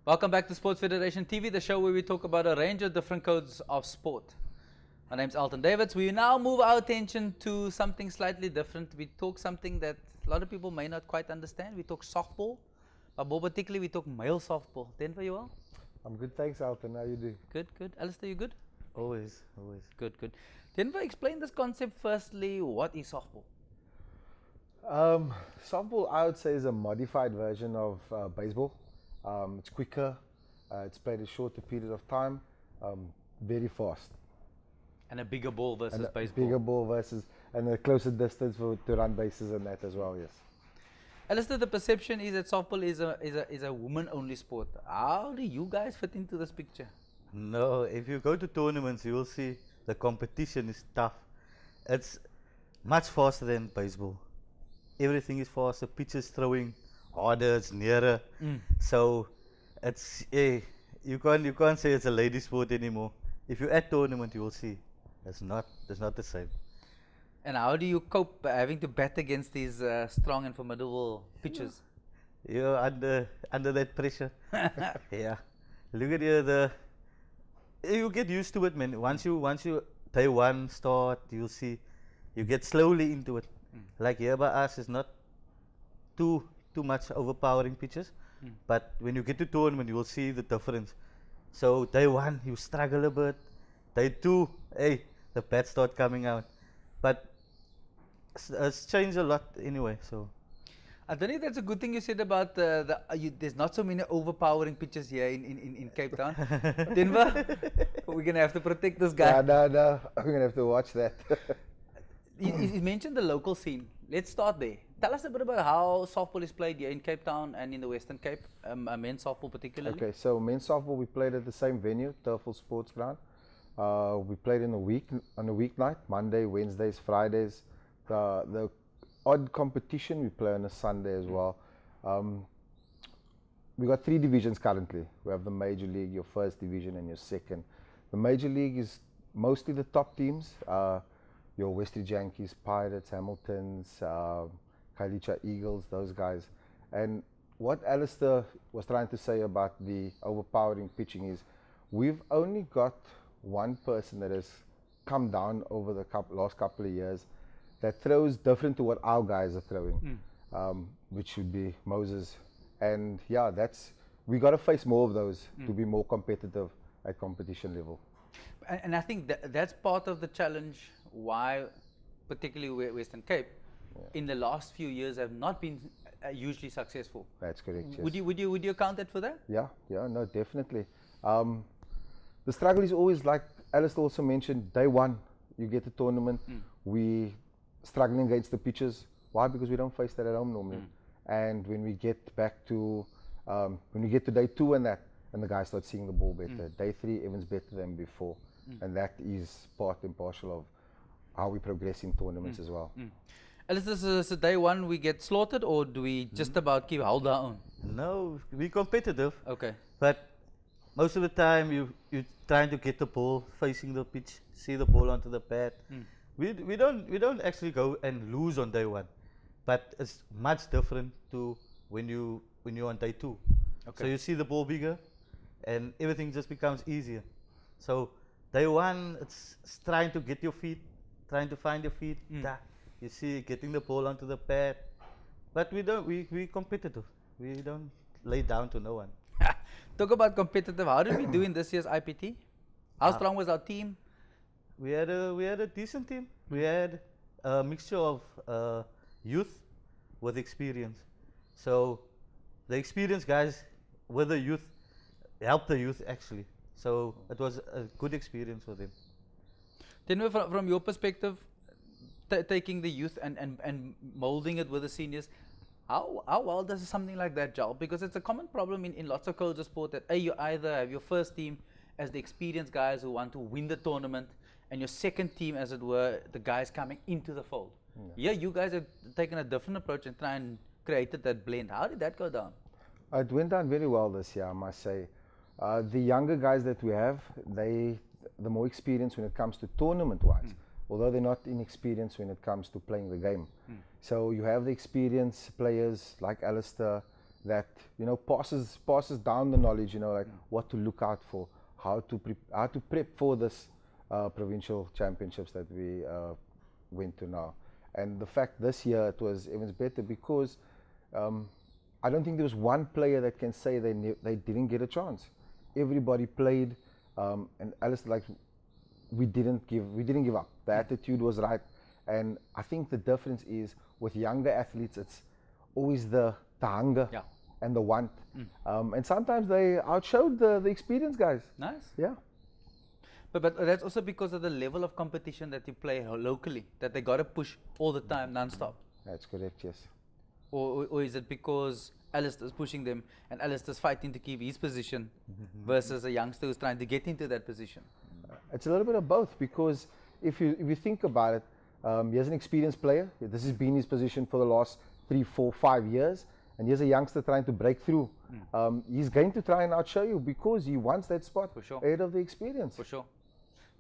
Welcome back to Sports Federation TV, the show where we talk about a range of different codes of sport. My name's Alton Davids. We now move our attention to something slightly different. We talk something that a lot of people may not quite understand. We talk softball, but more particularly we talk male softball. Denver, you well? I'm good, thanks Alton. How you doing? Good, good. Alistair, you good? Always. Good, good. Denver, explain this concept firstly. What is softball? Softball, I would say, is a modified version of baseball. It's quicker, it's played a shorter period of time, very fast. And a bigger ball versus baseball. Bigger ball versus, and a closer distance to run bases and that as well, yes. Alistair, the perception is that softball is a woman-only sport. How do you guys fit into this picture? No, if you go to tournaments, you will see the competition is tough. It's much faster than baseball. Everything is faster, pitches throwing harder, it's nearer. So it's you can't say it's a lady sport anymore. If you're at tournament, you will see it's not the same. And how do you cope having to bat against these strong and formidable pitchers? You're under that pressure. Yeah, look at you. You get used to it, man. Once you day one start, you'll see you get slowly into it. Like here by us, it's not too much overpowering pitches, but when you get to tournament, you will see the difference. So day one, you struggle a bit. Day two, the bats start coming out. But it's changed a lot anyway. So I don't think that's a good thing you said about there's not so many overpowering pitches here in Cape Town. Denver, we're going to have to protect this guy. No, we're going to have to watch that. You mentioned the local scene. Let's start there. Tell us a bit about how softball is played here in Cape Town and in the Western Cape, men's softball particularly. Okay, so men's softball, we played at the same venue, Turfel Sports Ground. We played on a weeknight, Monday, Wednesdays, Fridays. The odd competition we play on a Sunday as well. We got 3 divisions currently. We have the Major League, your first division and your second. The Major League is mostly the top teams. Your Westridge Yankees, Pirates, Hamiltons, Kailicha Eagles, those guys. And what Alistair was trying to say about the overpowering pitching is we've only got one person that has come down over the last couple of years that throws different to what our guys are throwing, which would be Moses. And yeah, we got to face more of those to be more competitive at competition level. And I think that's part of the challenge why, particularly Western Cape, in the last few years have not been hugely successful. That's correct. Yes. Would you account that for that? Yeah, no, definitely. The struggle is always, like Alistair also mentioned, day one, you get the tournament, we struggling against the pitches. Why? Because we don't face that at home normally. And when we get back to, when we get to day 2 and the guys start seeing the ball better. Day 3, everyone's better than before. And that is part and parcel of how we progress in tournaments as well. Alistair, so day 1 we get slaughtered, or do we just about hold our own? no, we're competitive. Okay. But most of the time, you're trying to get the ball facing the pitch, see the ball onto the pad. We don't actually go and lose on day 1, but it's much different to when you're on day 2. Okay. So you see the ball bigger, and everything just becomes easier. So day 1, it's trying to get your feet, trying to find your feet. You see, getting the ball onto the pad, but we're competitive. We don't lay down to no one. Talk about competitive. How did we do in this year's IPT? How strong was our team? We had a decent team. We had a mixture of youth with experience. So the experienced guys with the youth helped the youth actually. So it was a good experience for them. Then from your perspective, taking the youth and molding it with the seniors, how well does something like that gel? Because it's a common problem in lots of codes of sport that you either have your first team as the experienced guys who want to win the tournament, and your second team, as it were, the guys coming into the fold. Yeah, you guys have taken a different approach and try and created that blend. How did that go down? It went down very well this year, I must say. The younger guys that we have, the more experienced when it comes to tournament-wise, although they're not inexperienced when it comes to playing the game. So you have the experienced players like Alistair, that, you know, passes down the knowledge, you know, like what to look out for, how to prep for this provincial championships that we went to now. And the fact this year it was even better because I don't think there was one player that can say they didn't get a chance. Everybody played, and Alice, like, we didn't give up. The attitude was right, and I think the difference is with younger athletes, it's always the hunger and the want, and sometimes they outshowed the experienced guys. Nice. Yeah. But that's also because of the level of competition that you play locally, that they got to push all the time, non-stop. That's correct, yes. Or is it because Alistair's pushing them and Alistair's fighting to keep his position versus a youngster who's trying to get into that position? It's a little bit of both, because if you think about it, here's an experienced player. This has been his position for the last 3, 4, 5 years, and here's a youngster trying to break through. He's going to try and outshow you because he wants that spot ahead of the experience. For sure.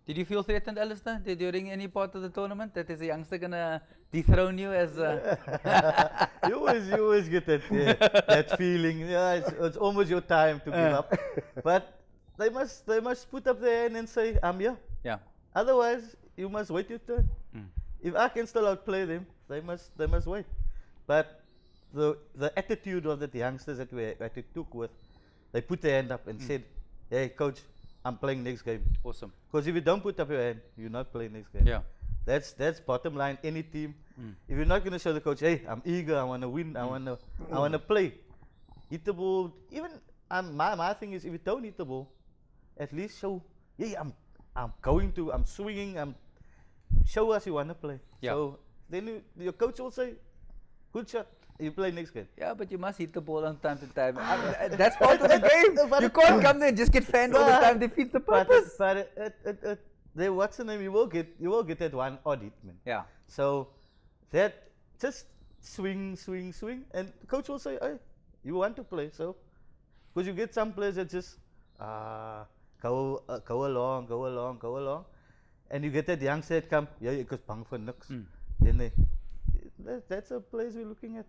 Did you feel threatened, Alistair, during any part of the tournament that there's a youngster gonna dethrone you as? You always get that feeling. Yeah, it's almost your time to give up. But they must put up their hand and say, I'm here. Yeah. Otherwise, you must wait your turn. If I can still outplay them, they must wait. But the attitude of the youngsters that we took with, they put their hand up and said, hey, coach, I'm playing next game. Awesome. Because if you don't put up your hand, you're not playing next game. Yeah. That's bottom line. Any team, if you're not going to show the coach, hey, I'm eager, I want to win, I want to play. Hit the ball. Even my thing is, if you don't hit the ball, at least show, yeah, I'm swinging, show us you want to play. Yeah. So then your coach will say, good shot. You play next game. Yeah, but you must hit the ball on time to time. That's part of the game. You can't come there and just get fanned all the time. Defeat the purpose. But what's the name? You will get that one odd hit, man. Yeah. So that just swing, and the coach will say, hey, you want to play, so because you get some players that just go along, and you get that youngster that come, yeah, because bang for nux. Then that's a place we're looking at.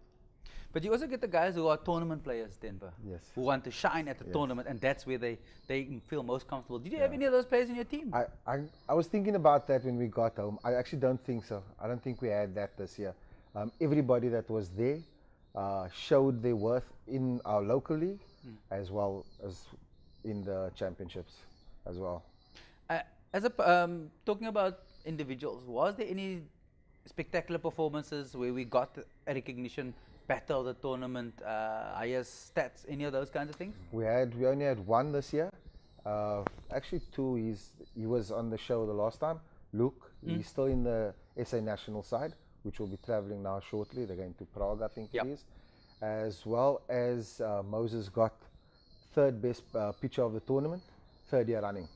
But you also get the guys who are tournament players, Denver. Yes. Who want to shine at the tournament, and that's where they feel most comfortable. Did you have any of those players in your team? I was thinking about that when we got home. I actually don't think so. I don't think we had that this year. Everybody that was there showed their worth in our local league as well as in the championships as well. Talking about individuals, was there any spectacular performances where we got a recognition, battle the tournament, highest stats, any of those kinds of things? We only had one this year. Actually two. He was on the show the last time. Luke, he's still in the SA national side, which will be traveling now shortly. They're going to Prague, I think it is. As well as Moses got third best pitcher of the tournament, third year running.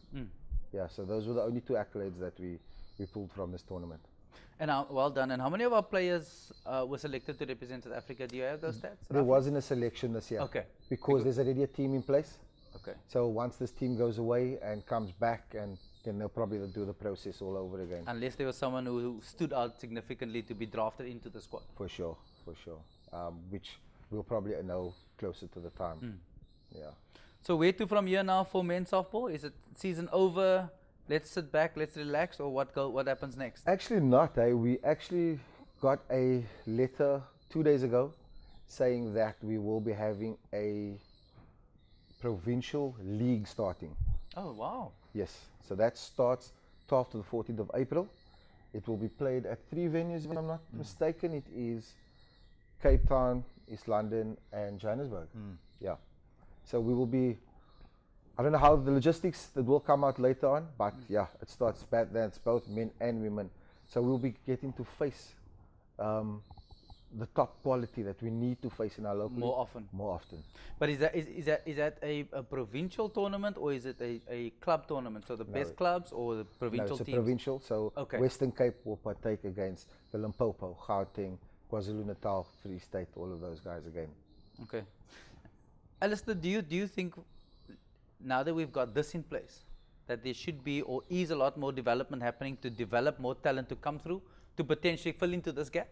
Yeah, so those were the only two accolades that we pulled from this tournament. And well done. And how many of our players were selected to represent South Africa? Do you have those stats? There wasn't a selection this year. Okay. Because there's already a team in place. Okay. So once this team goes away and comes back, and then they'll probably do the process all over again. Unless there was someone who stood out significantly to be drafted into the squad. For sure. Which we'll probably know closer to the time. Yeah. So where to from here now for men's softball? Is it season over? Let's sit back, let's relax, or what happens next? Actually not. We actually got a letter 2 days ago saying that we will be having a provincial league starting. Oh, wow. Yes. So that starts 12th to the 14th of April. It will be played at 3 venues, if I'm not mistaken. It is Cape Town, East London, and Johannesburg. Yeah. So we will be, I don't know how the logistics that will come out later on, but yeah, it starts that's both men and women. So we'll be getting to face the top quality that we need to face in our local league more often. But is that a provincial tournament, or is it a club tournament? So the best clubs or the provincial teams? No, it's a provincial. So Western Cape will partake against the Limpopo, Gauteng, KwaZulu-Natal, Free State, all of those guys again. Okay. Alistair, do you think, now that we've got this in place, that there should be or is a lot more development happening to develop more talent to come through to potentially fill into this gap?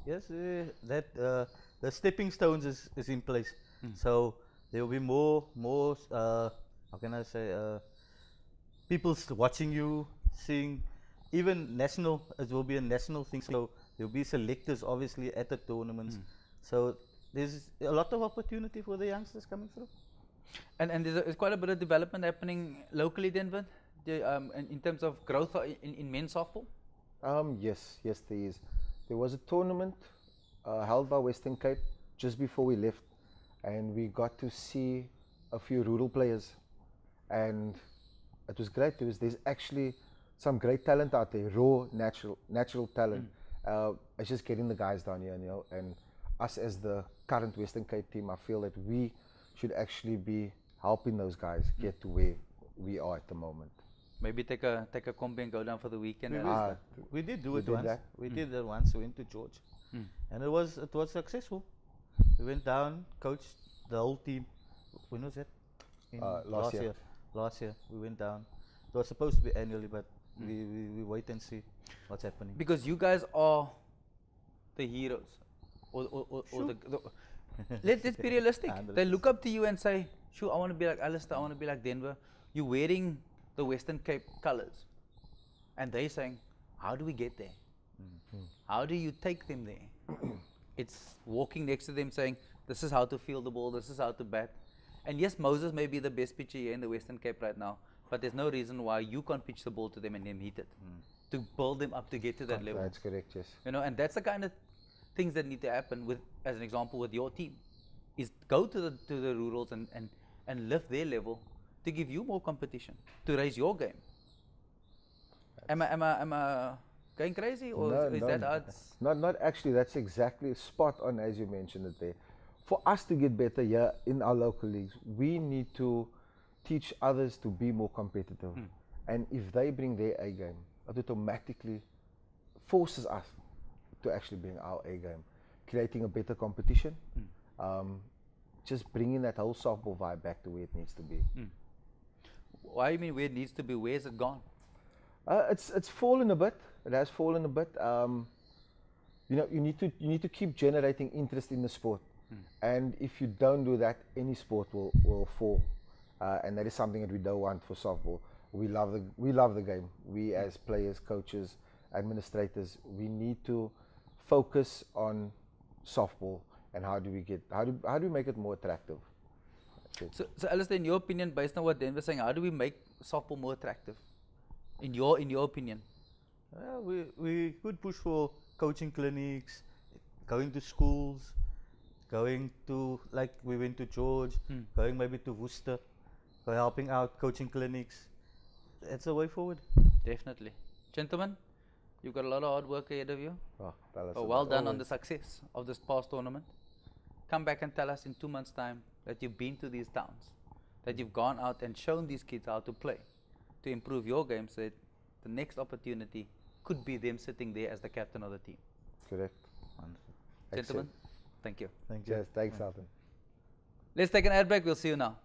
Yes, the stepping stones is in place. So there will be more how can I say, people watching you, seeing, even national, it will be a national thing. So there will be selectors obviously at the tournaments. So there's a lot of opportunity for the youngsters coming through. And there's quite a bit of development happening locally, Denver, in terms of growth in men's softball. Yes, there is. There was a tournament held by Western Cape just before we left, and we got to see a few rural players, and it was great. There's actually some great talent out there, raw, natural talent. It's just getting the guys down here, and us as the current Western Cape team, I feel that we should actually be helping those guys get to where we are at the moment. Maybe take a combi and go down for the weekend. We did do it did once. that? We did that once. We went to George, and it was successful. We went down, coached the whole team. When was that? Last year. Last year we went down. It was supposed to be annually, but we wait and see what's happening. Because you guys are the heroes, or let's be realistic. They look up to you and say, "Shoo, I want to be like Alistair. I want to be like Denver." You're wearing the Western Cape colors, and they're saying, "How do we get there? How do you take them there?" It's walking next to them saying, "This is how to field the ball. This is how to bat." And yes, Moses may be the best pitcher here in the Western Cape right now, but there's no reason why you can't pitch the ball to them and then hit it, to build them up to get to that level. That's correct, yes. And that's the kind of things that need to happen with, as an example, with your team, is go to the rurals and lift their level to give you more competition, to raise your game. Am I going crazy, or is that how it's? Not actually. That's exactly spot on as you mentioned it there. For us to get better here in our local leagues, we need to teach others to be more competitive. And if they bring their A game, it automatically forces us to actually bring our A game, creating a better competition, just bringing that whole softball vibe back to where it needs to be. Why you mean where it needs to be? Where's it gone? It's fallen a bit. It has fallen a bit. You need to keep generating interest in the sport, and if you don't do that, any sport will fall. And that is something that we don't want for softball. We love the game. We as players, coaches, administrators, we need to focus on softball and how do we make it more attractive. So Alistair, in your opinion, based on what Denver's saying, how do we make softball more attractive? In your opinion? We could push for coaching clinics, going to schools, going to, like we went to George, going maybe to Worcester, helping out coaching clinics. That's a way forward. Definitely. Gentlemen, you've got a lot of hard work ahead of you. Well done on the success of this past tournament. Come back and tell us in 2 months' time that you've been to these towns, that you've gone out and shown these kids how to play, to improve your game, so that the next opportunity could be them sitting there as the captain of the team. Correct. Wonderful. Gentlemen, thank you. Thank you. Yes, thanks, Alton. Let's take an ad break. We'll see you now.